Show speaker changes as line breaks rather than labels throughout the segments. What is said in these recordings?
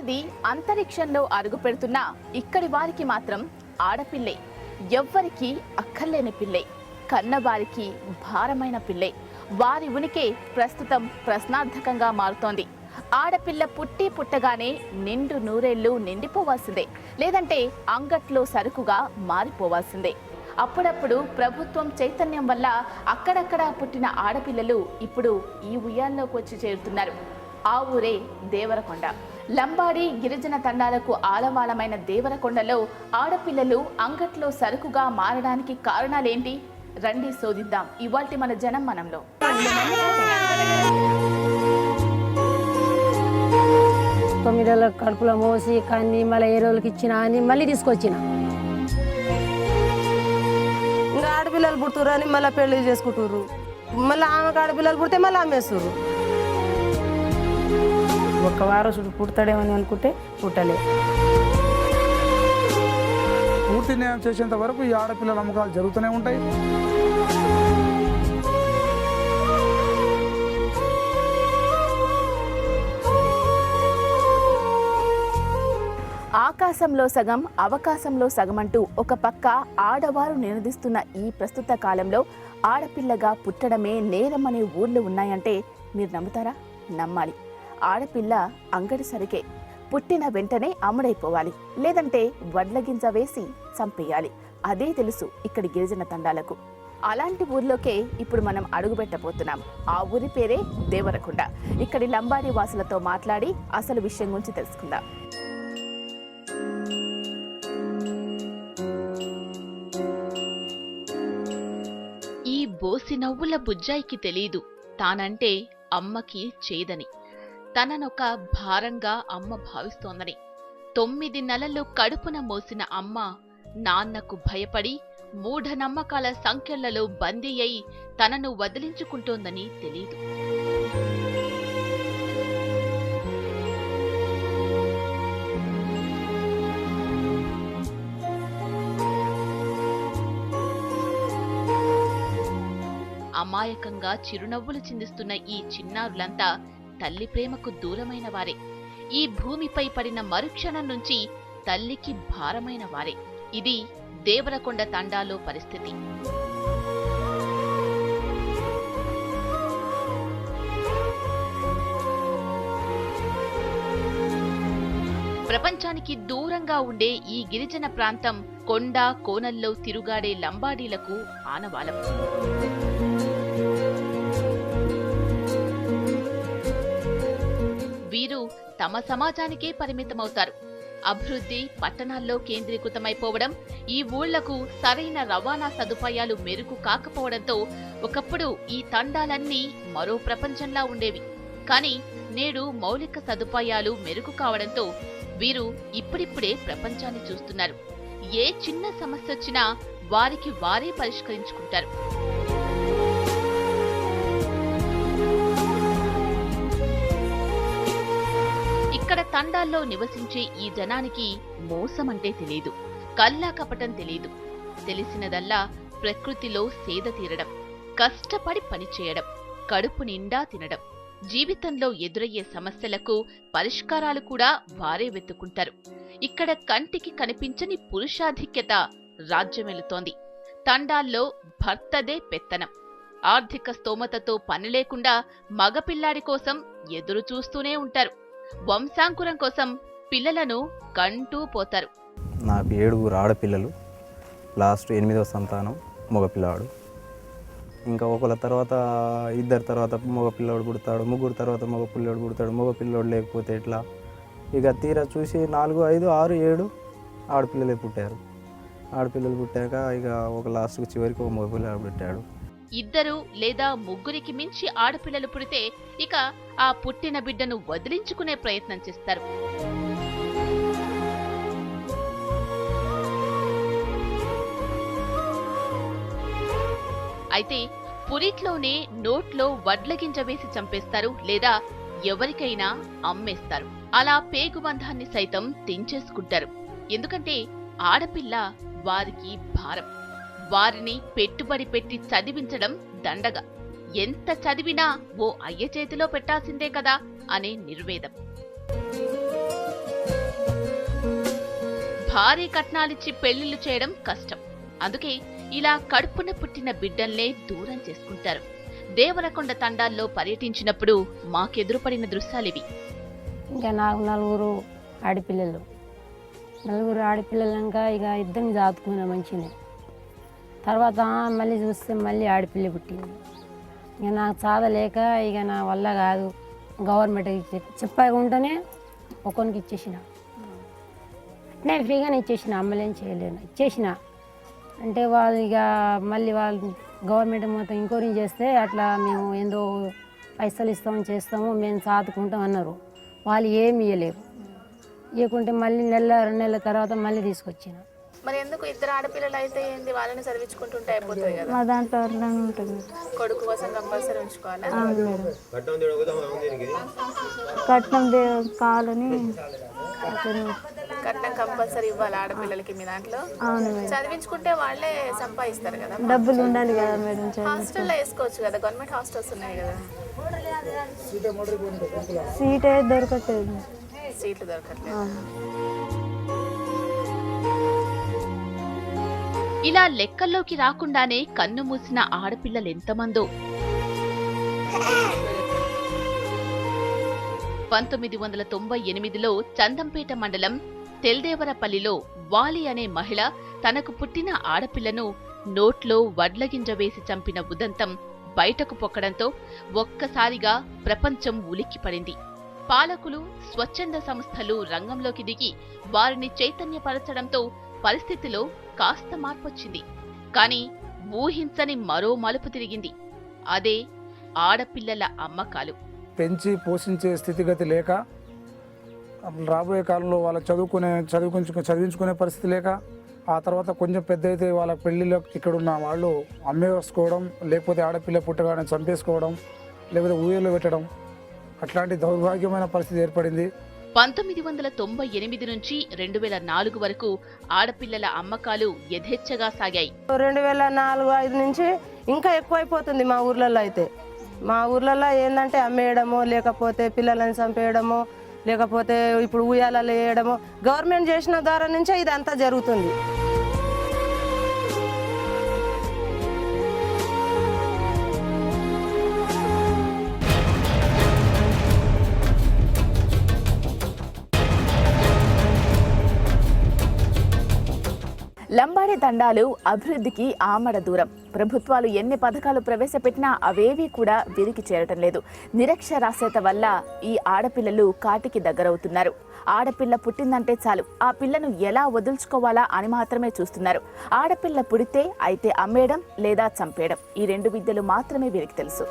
ఆడది అంతరిక్షంలో అడుగు పెడుతున్నా ఇక్కడి వారికి మాత్రం ఆడపిల్లే, ఎవ్వరికి అక్కర్లేని పిల్లే, కన్నవారికి భారమైన పిల్లే. వారి ఉనికి ప్రస్తుతం ప్రశ్నార్థకంగా మారుతోంది. ఆడపిల్ల పుట్టగానే నిండు నూరేళ్లు నిండిపోవాల్సిందే, లేదంటే అంగట్లో సరుకుగా మారిపోవాల్సిందే. అప్పుడప్పుడు ప్రభుత్వం చైతన్యం వల్ల అక్కడక్కడ పుట్టిన ఆడపిల్లలు ఇప్పుడు ఈ ఉయ్యాల్లోకి వచ్చి చేరుతున్నారు. ఆ ఊరే దేవరకొండ. లంబాడి గిరిజన తండాలకు ఆలవాలమైన దేవరకొండలో ఆడపిల్లలు అంగట్లో సరుకుగా మారడానికి కారణాలేంటి? రండి శోధిద్దాం ఇవాల్టి మన జనం మనంలో.
9 ఏళ్ళ కడుపులో మోసి కానీ మళ్ళీ 7 రోజులకి ఇచ్చిన అని మళ్ళీ తీసుకొచ్చిన.
ఇంకా ఆడపిల్లలు పుడుతురు అని మళ్ళీ పెళ్లి చేసుకుంటారు. మళ్ళీ ఆమెకు ఆడపిల్లలు పుడితే మళ్ళీ అమ్మేస్తారు.
ఒక్క వారసుడు పుడతాడేమని అనుకుంటే పుట్టలే.
పూర్తి న్యాయం చేసేంత వరకు ఈ ఆడపిల్లల అమ్మకాలు జరుగుతూనే ఉంటాయి.
ఆకాశంలో సగం అవకాశంలో సగం అంటూ ఒక పక్క ఆడవారు నినదిస్తున్న ఈ ప్రస్తుత కాలంలో ఆడపిల్లగా పుట్టడమే నేరమనే ఊర్లు ఉన్నాయంటే మీరు నమ్ముతారా? నమ్మాలి. ఆడపిల్ల అంగడి సరికే, పుట్టిన వెంటనే అమ్ముడైపోవాలి, లేదంటే వడ్లగింజ వేసి చంపేయాలి. అదే తెలుసు ఇక్కడి గిరిజన తండాలకు. అలాంటి ఊర్లోకే ఇప్పుడు మనం అడుగుపెట్టబోతున్నాం. ఆ ఊరి పేరే దేవరకొండ. ఇక్కడి లంబాడి వాసులతో మాట్లాడి అసలు విషయం గురించి తెలుసుకుందాం.
ఈ బోసి నవ్వుల బుజ్జాయికి తెలీదు తానంటే అమ్మకి చేదని, తననొక భారంగా అమ్మ భావిస్తోందని. 9 నెలలు కడుపున మోసిన అమ్మ నాన్నకు భయపడి మూఢనమ్మకాల సంఖ్యలలో బందీ అయి తనను వదిలించుకుంటోందని తెలీదు. అమాయకంగా చిరునవ్వులు చిందిస్తున్న ఈ చిన్నారులంతా తల్లి ప్రేమకు దూరమైన వారే. ఈ భూమిపై పడిన మరుక్షణం నుంచి తల్లికి భారమైన వారే. ఇది దేవరకొండ తండాలో పరిస్థితి. ప్రపంచానికి దూరంగా ఉండే ఈ గిరిజన ప్రాంతం కొండ కోనల్లో తిరుగాడే లంబాడీలకు ఆనవాలం. వీరు తమ సమాజానికే పరిమితమవుతారు. అభివృద్ధి పట్టణాల్లో కేంద్రీకృతమైపోవడం, ఈ ఊళ్లకు సరైన రవాణా సదుపాయాలు మెరుగు కాకపోవడంతో ఒకప్పుడు ఈ తండాలన్నీ మరో ప్రపంచంలా ఉండేవి. కానీ నేడు మౌలిక సదుపాయాలు మెరుగు కావడంతో వీరు ఇప్పుడిప్పుడే ప్రపంచాన్ని చూస్తున్నారు. ఏ చిన్న సమస్య వచ్చినా వారికి వారే పరిష్కరించుకుంటారు. ఇక్కడ తండాల్లో నివసించే ఈ జనానికి మోసమంటే తెలీదు, కల్లా కపటం తెలీదు. తెలిసినదల్లా ప్రకృతిలో సేద తీరడం, కష్టపడి పనిచేయడం, కడుపు నిండా తినడం. జీవితంలో ఎదురయ్యే సమస్యలకు పరిష్కారాలు కూడా వారే వెతుక్కుంటారు. ఇక్కడ కంటికి కనిపించని పురుషాధిక్యత రాజ్యమెలుతోంది. తండాల్లో భర్తదే పెత్తనం. ఆర్థిక స్తోమతతో పని లేకుండా మగపిల్లాడి కోసం ఎదురు చూస్తూనే ఉంటారు. వంశాంకురం కోసం పిల్లలను కంటూ పోతారు.
నాకు 7 ఆడపిల్లలు, లాస్ట్ 8వ సంతానం మగపిల్లాడు. ఇంకా ఒకళ్ళ తర్వాత 2 తర్వాత మగపిల్లాడు పుడతాడు, 3 తర్వాత మగపిల్లాడు పుడతాడు. మగపిల్లాడు లేకపోతే ఎట్లా? ఇక తీరా చూసి 4, 5, 6, 7 ఆడపిల్లలే పుట్టారు. ఆడపిల్లలు పుట్టాక ఇక ఒక లాస్ట్కి చివరికి ఒక మగపిల్లాడు పుట్టాడు.
2 లేదా 3కి మించి ఆడపిల్లలు పుడితే ఇక ఆ పుట్టిన బిడ్డను వదిలించుకునే ప్రయత్నం చేస్తారు. అయితే పురిట్లోనే నోట్లో వడ్లగింజ వేసి చంపేస్తారు, లేదా ఎవరికైనా అమ్మేస్తారు. అలా పేగుబంధాన్ని సైతం తెంచేసుకుంటారు. ఎందుకంటే ఆడపిల్ల వారికి భారం. వారిని పెట్టుబడి పెట్టి చదివించడం దండగా. ఎంత చదివినా ఓ అయ్య చేతిలో పెట్టాల్సిందే కదా అనే నిర్వేదం. భారీ కట్నాలిచ్చి పెళ్లిళ్లు చేయడం కష్టం. అందుకే ఇలా కడుపున పుట్టిన బిడ్డల్నే దూరం చేసుకుంటారు. దేవరకొండ తండాల్లో పర్యటించినప్పుడు మాకెదురుపడిన దృశ్యాలివి.
ఇంకా నాకు నలుగురు ఆడపిల్లలు ఇక ఇద్దరిని దాచుకున్నా మంచిగా. తర్వాత మళ్ళీ చూస్తే మళ్ళీ ఆడపిల్ల పుట్టింది. ఇక నాకు చాదలేక ఇక నా వల్ల కాదు, గవర్నమెంట్కి చెప్పకుండానే ఒకరికి ఇచ్చేసిన. నేను ఫ్రీగానే ఇచ్చేసిన, అమ్మలేం చేయలేను, ఇచ్చేసిన. అంటే వాళ్ళు ఇక మళ్ళీ వాళ్ళు గవర్నమెంట్ మొత్తం ఎంక్వైరీ చేస్తే అట్లా మేము ఏందో పైసలు ఇస్తాము చేస్తాము మేము సాదుకుంటాం అన్నారు. వాళ్ళు ఏమి ఇవ్వలేరు. ఇవ్వకుంటే మళ్ళీ నెల 2 నెలల తర్వాత మళ్ళీ తీసుకొచ్చిన.
మరి ఎందుకు ఇద్దరు ఆడపిల్లలు అయితే ఏంది, వాళ్ళని చదివించుకుంటుంటే అయిపోతుంది కదా?
మా దాంట్లో అట్లానే ఉంటుంది.
కొడుకు కోసం కంపల్సరీ ఉంచుకోవాలా?
కట్నం కావాలని
కట్నం కంపల్సరీ ఇవ్వాలి ఆడపిల్లలకి మీ దాంట్లో? చదివించుకుంటే వాళ్ళే సంపాదిస్తారు కదా,
డబ్బులు ఉండాలి కదా మేడం.
హాస్టల్లో వేసుకోవచ్చు కదా, గవర్నమెంట్ హాస్టల్స్ ఉన్నాయి కదా.
సీట్ దొరకట్లేదు,
సీట్లు దొరకట్లేదు.
ఇలా లెక్కల్లోకి రాకుండానే కన్ను మూసిన ఆడపిల్లలెంతమందో. 1998లో చందంపేట మండలం తెల్దేవరపల్లిలో వాలి అనే మహిళ తనకు పుట్టిన ఆడపిల్లను నోట్లో వడ్లగింజ వేసి చంపిన ఉదంతం బయటకు పొక్కడంతో ఒక్కసారిగా ప్రపంచం ఉలిక్కిపడింది. పాలకులు, స్వచ్ఛంద సంస్థలు రంగంలోకి దిగి వారిని చైతన్యపరచడంతో పరిస్థితిలో కాస్త మార్పొచ్చింది. కానీ ఊహించని మరో మలుపు తిరిగింది. అదే ఆడపిల్లల అమ్మకాలు.
పెంచి పోషించే స్థితిగతి లేక, రాబోయే కాలంలో వాళ్ళ చదివించుకునే పరిస్థితి లేక, ఆ తర్వాత కొంచెం పెద్ద అయితే వాళ్ళ పెళ్లిలో ఇక్కడున్న వాళ్ళు అమ్మేసుకోవడం, లేకపోతే ఆడపిల్ల పుట్టగానే చంపేసుకోవడం, లేకపోతే ఊయల్లో పెట్టడం, అట్లాంటి దౌర్భాగ్యమైన పరిస్థితి ఏర్పడింది.
1998 నుంచి 2004 వరకు ఆడపిల్లల అమ్మకాలు యథేచ్ఛగా సాగాయి.
2004-5 నుంచి ఇంకా ఎక్కువైపోతుంది మా ఊర్లలో. అయితే మా ఊర్లలో ఏంటంటే అమ్మేయడమో, లేకపోతే పిల్లలని చంపేయడమో, లేకపోతే ఇప్పుడు ఉయ్యాలలో వేయడమో, గవర్నమెంట్ చేసిన ద్వారా నుంచే ఇదంతా జరుగుతుంది.
లంబాడి తండాలు అభివృద్ధికి ఆమడ దూరం. ప్రభుత్వాలు ఎన్ని పథకాలు ప్రవేశపెట్టినా అవేవీ కూడా వీరికి చేరటం లేదు. నిరక్షరాస్యత వల్ల ఈ ఆడపిల్లలు కాటికి దగ్గరవుతున్నారు. ఆడపిల్ల పుట్టిందంటే చాలు ఆ పిల్లను ఎలా వదులుచుకోవాలా అని మాత్రమే చూస్తున్నారు. ఆడపిల్ల పుడితే అయితే అమ్మేయడం లేదా చంపేయడం, ఈ 2 విద్యలు మాత్రమే వీరికి తెలుసు.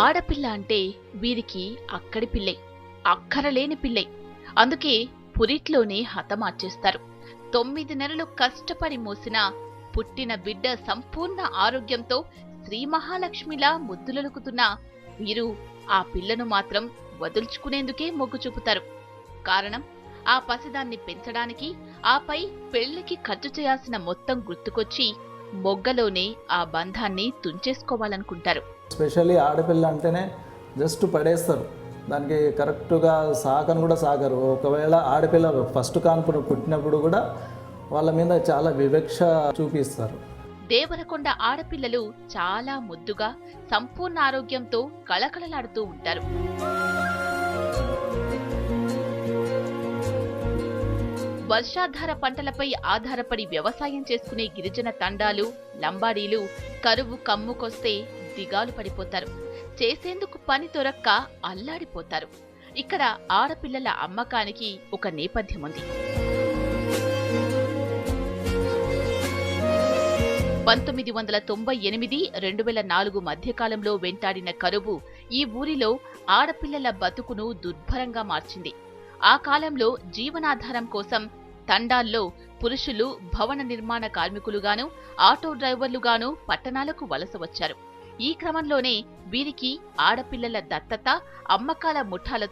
ఆడపిల్ల అంటే వీరికి అక్కడి పిల్లే, అక్కరలేని పిల్లే. అందుకే పురిట్లోనే హతమార్చేస్తారు. 9 నెలలు కష్టపడి మోసిన పుట్టిన బిడ్డ సంపూర్ణ ఆరోగ్యంతో శ్రీ మహాలక్ష్మిలా ముద్దులొలుకుతున్నా వీరు ఆ పిల్లను మాత్రం వదుల్చుకునేందుకే మొగ్గు చూపుతారు. కారణం, ఆ పసిదాన్ని పెంచడానికి, ఆపై పెళ్లికి ఖర్చు చేయాల్సిన మొత్తం గుర్తుకొచ్చి మొగ్గలోనే ఆ బంధాన్ని తుంచేసుకోవాలనుకుంటారు.
స్పెషల్లీ ఆడపిల్ల అంటేనే జస్ట్ పడేస్తారు, దానికి కరెక్ట్గా సాకను కూడా సాకరు. ఒకవేళ ఆడపిల్ల ఫస్ట్ కాన్పు పుట్టినప్పుడు కూడా వాళ్ళ మీద చాలా వివక్ష చూపిస్తారు.
దేవరకొండ ఆడపిల్లలు చాలా ముద్దుగా, సంపూర్ణ ఆరోగ్యంతో కళకళలాడుతూ ఉంటారు. వర్షాధార పంటలపై ఆధారపడి వ్యవసాయం చేసుకునే గిరిజన తండాలు, లంబాడీలు కరువు కమ్ముకొస్తే దిగాలు పడిపోతారు. చేసేందుకు పని దొరక్క అల్లాడిపోతారు. ఇక్కడ ఆడపిల్లల అమ్మకానికి ఒక నేపథ్యం ఉంది. 1998-2004 మధ్యకాలంలో వెంటాడిన కరువు ఈ ఊరిలో ఆడపిల్లల బతుకును దుర్భరంగా మార్చింది. ఆ కాలంలో జీవనాధారం కోసం తండాల్లో పురుషులు భవన నిర్మాణ కార్మికులుగాను, ఆటో డ్రైవర్లుగాను పట్టణాలకు వలస వచ్చారు. ఈ క్రమంలోనే వీరికి ఆడపిల్లల దత్తత, అమ్మకాల ముఠాలతో